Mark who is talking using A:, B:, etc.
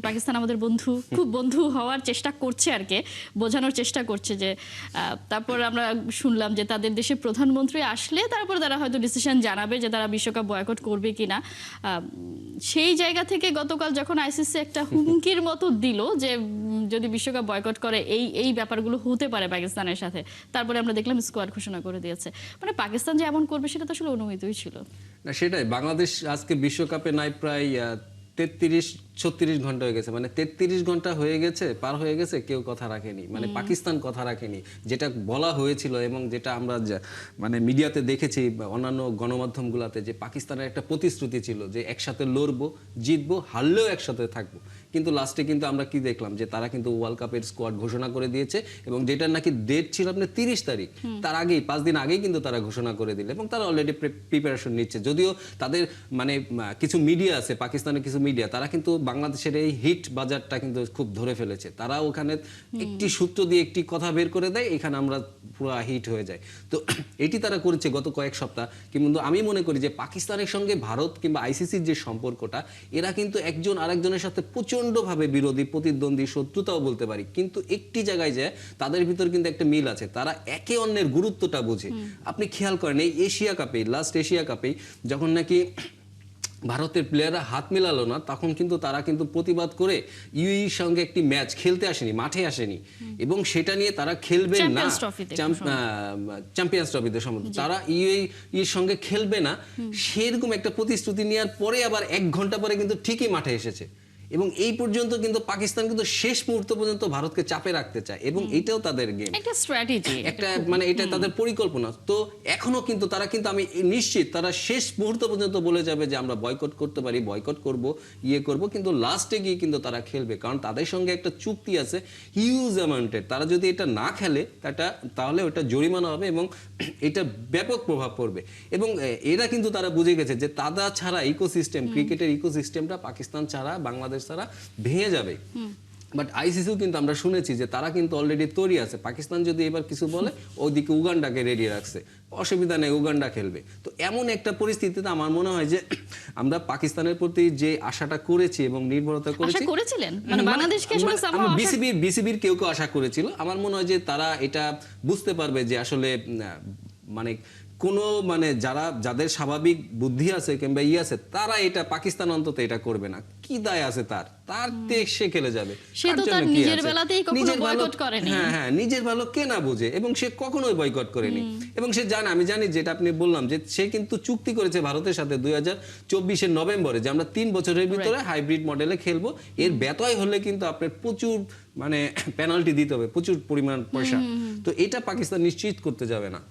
A: পাকিস্তান আমাদের বন্ধু, খুব বন্ধু হওয়ার চেষ্টা করছে আর কি, বোঝানোর চেষ্টা করছে যে তারপর আমরা শুনলাম যে তাদের দেশের প্রধানমন্ত্রী আসলে তারপর তারা হয়তো ডিসিশন জানাবে যে তারা বিশ্বকাপ বয়কট করবে কিনা। সেই জায়গা থেকে গতকাল যখন আইসিসি একটা হুমকির মতো দিল যে যদি বিশ্বকাপ বয়কট করে এই ব্যাপারগুলো হতে পারে পাকিস্তানের সাথে, তারপরে আমরা দেখলাম স্কোয়াড ঘোষণা করে দিয়েছে। মানে পাকিস্তান যে এমন করবে সেটা তো আসলে অনুমিতই ছিল
B: না। সেটাই, বাংলাদেশ আজকে বিশ্বকাপে নাই প্রায় 33-36 ঘন্টা হয়ে গেছে, মানে 33 ঘন্টা হয়ে গেছে, পার হয়ে গেছে, কেউ কথা রাখেনি, মানে পাকিস্তান কথা রাখেনি। যেটা বলা হয়েছিল এবং যেটা আমরা মানে মিডিয়াতে দেখেছি, অন্যান্য গণমাধ্যমগুলোতে, যে পাকিস্তানের একটা প্রতিশ্রুতি ছিল যে একসাথে লড়বো, জিতবো, হারলেও একসাথে থাকবো। কিন্তু লাস্টে কিন্তু আমরা কি দেখলাম যে তারা কিন্তু ওয়ার্ল্ড কাপের স্কোয়াড ঘোষণা করে দিয়েছে, এবং যেটার নাকি ডেট ছিল আপনার 30 তারিখ, তার আগেই 5 দিন আগেই কিন্তু তারা ঘোষণা করে দিল, এবং তারা অলরেডি প্রিপারেশন নিচ্ছে। যদিও তাদের মানে কিছু মিডিয়া আছে, পাকিস্তানের কিছু মিডিয়া, তারা কিন্তু বাংলাদেশের এই হিট বাজারটা কিন্তু খুব ধরে ফেলেছে। তারা ওখানে একটি সূত্র দিয়ে একটি কথা বের করে দেয়, এখানে আমরা পুরো হিট হয়ে যায়। তো এটি তারা করেছে গত কয়েক সপ্তাহ। কিন্তু আমি মনে করি যে পাকিস্তানের সঙ্গে ভারত কিংবা আইসিসির যে সম্পর্কটা, এরা কিন্তু একজন আরেকজনের সাথে প্রচন্ডভাবে বিরোধী, প্রতিদ্বন্দ্বী, শত্রুতাও বলতে পারি, কিন্তু একটি জায়গায় যায় তাদের ভিতর কিন্তু একটা মিল আছে, তারা একে অন্যের গুরুত্বটা বোঝে। আপনি খেয়াল করেন এই এশিয়া কাপে, লাস্ট এশিয়া কাপে যখন নাকি ভারতের প্লেয়াররা হাত মেলালো না, তখন কিন্তু তারা কিন্তু প্রতিবাদ করে ইউএইর সঙ্গে একটি ম্যাচ খেলতে আসেনি, মাঠে আসেনি, এবং সেটা নিয়ে তারা খেলবে না। চ্যাম্পিয়ন্স ট্রফিতে সম্ভবত তারা ইউএইর সঙ্গে খেলবে না, সেরকম একটা প্রতিশ্রুতি নেওয়ার পরে আবার 1 ঘন্টা পরে কিন্তু ঠিকই মাঠে এসেছে। এবং এই পর্যন্ত কিন্তু পাকিস্তান কিন্তু শেষ মুহূর্ত পর্যন্ত ভারতকে চাপে রাখতে চায়, এবং এটাও তাদের গেম,
A: একটা স্ট্র্যাটেজি,
B: একটা মানে এটা তাদের পরিকল্পনা। তো এখনো কিন্তু তারা কিন্তু, আমি নিশ্চিত তারা শেষ মুহূর্ত পর্যন্ত বলে যাবে যে আমরা বয়কট করতে পারি, বয়কট করব, করব, কিন্তু লাস্টে গিয়ে কিন্তু তারা খেলবে, কারণ তাদের সঙ্গে একটা চুক্তি আছে হিউজ অ্যামাউন্টের। তারা যদি এটা না খেলে তাহলে ওটা জরিমানা হবে, এবং এটা ব্যাপক প্রভাব পড়বে। এবং এরা কিন্তু তারা বুঝে গেছে যে তারা ছাড়া ইকোসিস্টেম, ক্রিকেটের ইকোসিস্টেমটা পাকিস্তান ছাড়া, বাংলাদেশ ছাড়া ভেঙে যাবে। বাট আইসিসিও কিন্তু আমরা শুনেছি যে তারা কিন্তু অলরেডি তৈরি আছে, পাকিস্তান যদি এবার কিছু বলে ওইদিকে উগান্ডাকে রেডি রাখছে, অসুবিধা নেই, উগান্ডা খেলবে। তো এমন একটা পরিস্থিতিতে আমার মনে হয় যে আমরা পাকিস্তানের প্রতি যে আশাটা করেছি এবং নির্ভরতা করেছি,
A: আশা করেছিলেন মানে বাংলাদেশকে আসলে
B: বিসিবির কেউ আশা করেছিল, আমার মনে হয় যে তারা এটা বুঝতে পারবে যে আসলে মানে কোনো মানে যাদের স্বাভাবিক বুদ্ধি আছে কিংবা আছে, তারা এটা, পাকিস্তান অন্তত এটা করবে না। কি দায় আছে তার সে খেলে যাবে,
A: সে তো তার নিজের বেলাতেই কখনো বয়কট করেনি।
B: হ্যাঁ, নিজের ভালো কে না বুঝে, এবং সে কখনোই বয়কট করেনি, এবং সে জানে, আমি জানি, যেটা আপনি বললাম যে সে কিন্তু চুক্তি করেছে ভারতের সাথে 2024 নভেম্বরে যে আমরা 3 বছরের ভিতরে হাইব্রিড মডেলে খেলবো, এর ব্যতয় হলে কিন্তু আপনার প্রচুর মানে পেনাল্টি দিতে হবে, প্রচুর পরিমাণ পয়সা। তো এটা পাকিস্তান নিশ্চিত করতে যাবে না।